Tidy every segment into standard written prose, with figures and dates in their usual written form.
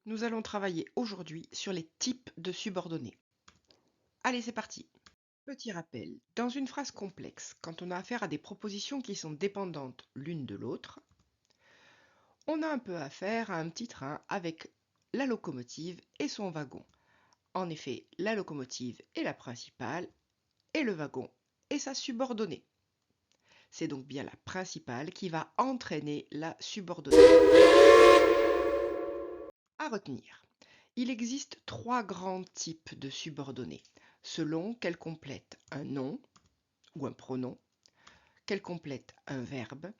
Nous allons travailler aujourd'hui sur les types de subordonnés. Allez, c'est parti. Petit rappel, dans une phrase complexe, quand on a affaire à des propositions qui sont dépendantes l'une de l'autre, on a un peu affaire à un petit train avec la locomotive et son wagon. En effet, la locomotive est la principale et le wagon est sa subordonnée. C'est donc bien la principale qui va entraîner la subordonnée. À retenir, il existe trois grands types de subordonnées, selon qu'elles complètent un nom ou un pronom, qu'elles complètent un verbe,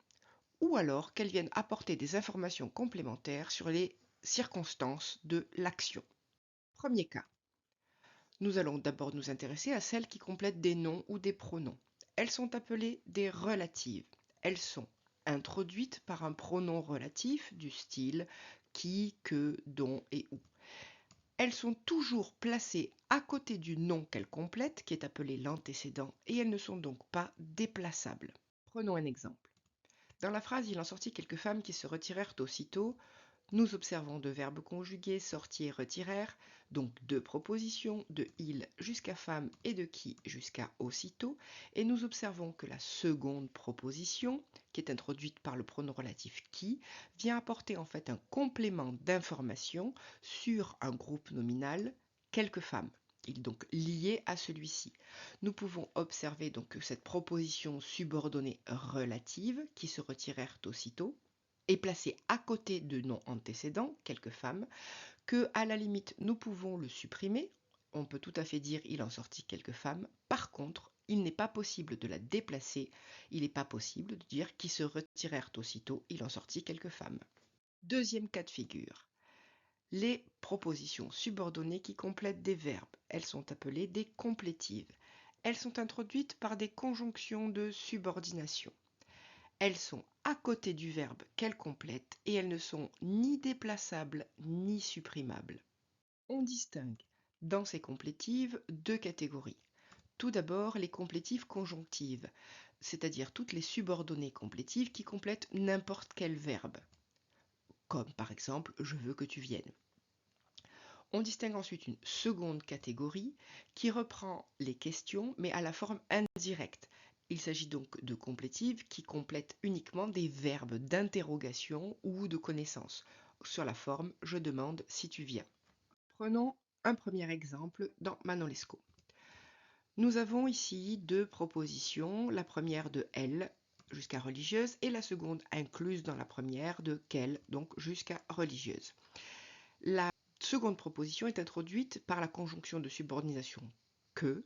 ou alors qu'elles viennent apporter des informations complémentaires sur les circonstances de l'action. Premier cas. Nous allons d'abord nous intéresser à celles qui complètent des noms ou des pronoms. Elles sont appelées des relatives. Elles sont introduites par un pronom relatif du style qui, que, dont et où. Elles sont toujours placées à côté du nom qu'elles complètent, qui est appelé l'antécédent, et elles ne sont donc pas déplaçables. Prenons un exemple. Dans la phrase « Il en sortit quelques femmes qui se retirèrent aussitôt », nous observons deux verbes conjugués sortir et retirèrent, donc deux propositions de il jusqu'à femme et de qui jusqu'à aussitôt, et nous observons que la seconde proposition, qui est introduite par le pronom relatif qui, vient apporter en fait un complément d'information sur un groupe nominal, quelques femmes. Il est donc lié à celui-ci. Nous pouvons observer donc que cette proposition subordonnée relative, qui se retirèrent aussitôt, est placée à côté de nom antécédent, quelques femmes, que à la limite nous pouvons le supprimer. On peut tout à fait dire il en sortit quelques femmes. Par contre, il n'est pas possible de la déplacer. Il n'est pas possible de dire qui se retirèrent aussitôt, il en sortit quelques femmes. Deuxième cas de figure. Les propositions subordonnées qui complètent des verbes. Elles sont appelées des complétives. Elles sont introduites par des conjonctions de subordination. Elles sont à côté du verbe qu'elles complètent et elles ne sont ni déplaçables ni supprimables. On distingue dans ces complétives deux catégories. Tout d'abord, les complétives conjonctives, c'est-à-dire toutes les subordonnées complétives qui complètent n'importe quel verbe, comme par exemple « je veux que tu viennes ». On distingue ensuite une seconde catégorie qui reprend les questions mais à la forme indirecte. Il s'agit donc de complétives qui complètent uniquement des verbes d'interrogation ou de connaissance, sur la forme « je demande si tu viens ». Prenons un premier exemple dans Manon Lescaut. Nous avons ici deux propositions, la première de elle jusqu'à religieuse et la seconde incluse dans la première de qu'elle, donc jusqu'à religieuse. La seconde proposition est introduite par la conjonction de subordination que,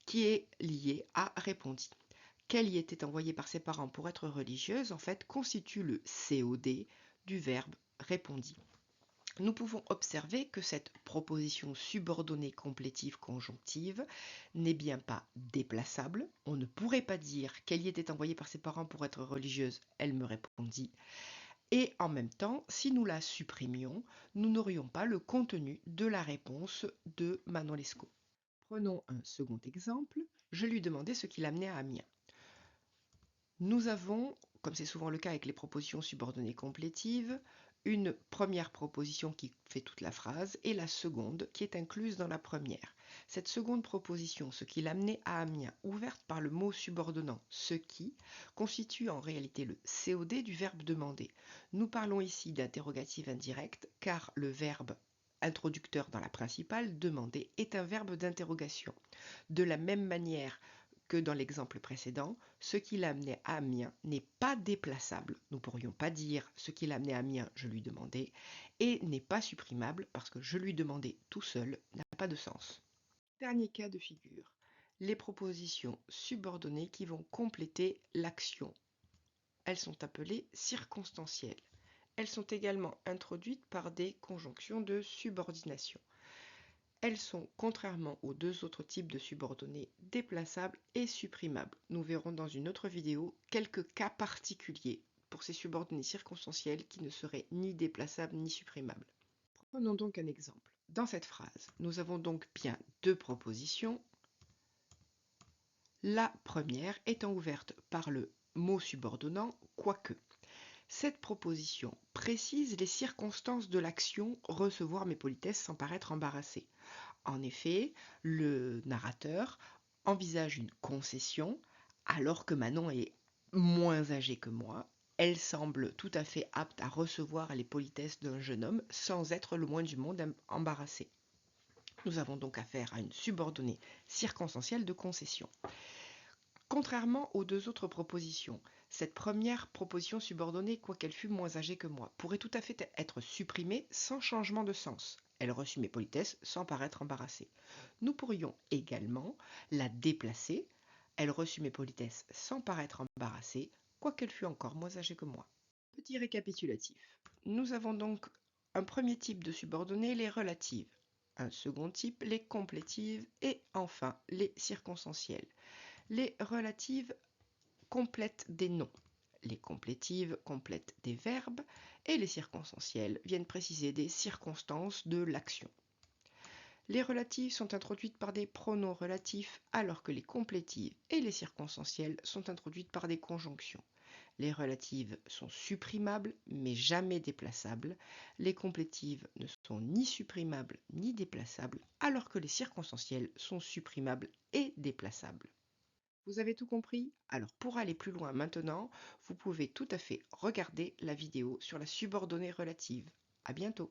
qui est liée à répondit. Qu'elle y était envoyée par ses parents pour être religieuse, en fait, constitue le COD du verbe répondit. Nous pouvons observer que cette proposition subordonnée complétive conjonctive n'est bien pas déplaçable. On ne pourrait pas dire qu'elle y était envoyée par ses parents pour être religieuse, elle me répondit. Et en même temps, si nous la supprimions, nous n'aurions pas le contenu de la réponse de Manon Lescaut. Prenons un second exemple. Je lui demandais ce qui l'amenait à Amiens. Nous avons, comme c'est souvent le cas avec les propositions subordonnées complétives, une première proposition qui fait toute la phrase et la seconde qui est incluse dans la première. Cette seconde proposition, ce qui l'amenait à Amiens, ouverte par le mot subordonnant ce qui, constitue en réalité le COD du verbe demander. Nous parlons ici d'interrogative indirecte car le verbe introducteur dans la principale, demander, est un verbe d'interrogation. De la même manière que dans l'exemple précédent, ce qui l'a amené à Amiens n'est pas déplaçable. Nous ne pourrions pas dire ce qui l'a amené à Amiens, je lui demandais, et n'est pas supprimable parce que je lui demandais tout seul n'a pas de sens. Dernier cas de figure, les propositions subordonnées qui vont compléter l'action. Elles sont appelées circonstancielles. Elles sont également introduites par des conjonctions de subordination. Elles sont, contrairement aux deux autres types de subordonnées, déplaçables et supprimables. Nous verrons dans une autre vidéo quelques cas particuliers pour ces subordonnées circonstancielles qui ne seraient ni déplaçables ni supprimables. Prenons donc un exemple. Dans cette phrase, nous avons donc bien deux propositions. La première étant ouverte par le mot subordonnant quoique. Cette proposition précise les circonstances de l'action recevoir mes politesses sans paraître embarrassé. En effet, le narrateur envisage une concession alors que Manon est moins âgée que moi. Elle semble tout à fait apte à recevoir les politesses d'un jeune homme sans être le moins du monde embarrassée. Nous avons donc affaire à une subordonnée circonstancielle de concession. Contrairement aux deux autres propositions, cette première proposition subordonnée, quoiqu'elle fût moins âgée que moi, pourrait tout à fait être supprimée sans changement de sens. Elle reçut mes politesses sans paraître embarrassée. Nous pourrions également la déplacer. Elle reçut mes politesses sans paraître embarrassée, quoiqu'elle fût encore moins âgée que moi. Petit récapitulatif. Nous avons donc un premier type de subordonnées, les relatives, un second type, les complétives, et enfin les circonstancielles. Les relatives complètent des noms, les complétives complètent des verbes, et les circonstancielles viennent préciser des circonstances de l'action. Les relatives sont introduites par des pronoms relatifs, alors que les complétives et les circonstancielles sont introduites par des conjonctions. Les relatives sont supprimables, mais jamais déplaçables. Les complétives ne sont ni supprimables ni déplaçables, alors que les circonstancielles sont supprimables et déplaçables. Vous avez tout compris? Alors pour aller plus loin maintenant, vous pouvez tout à fait regarder la vidéo sur la subordonnée relative. À bientôt!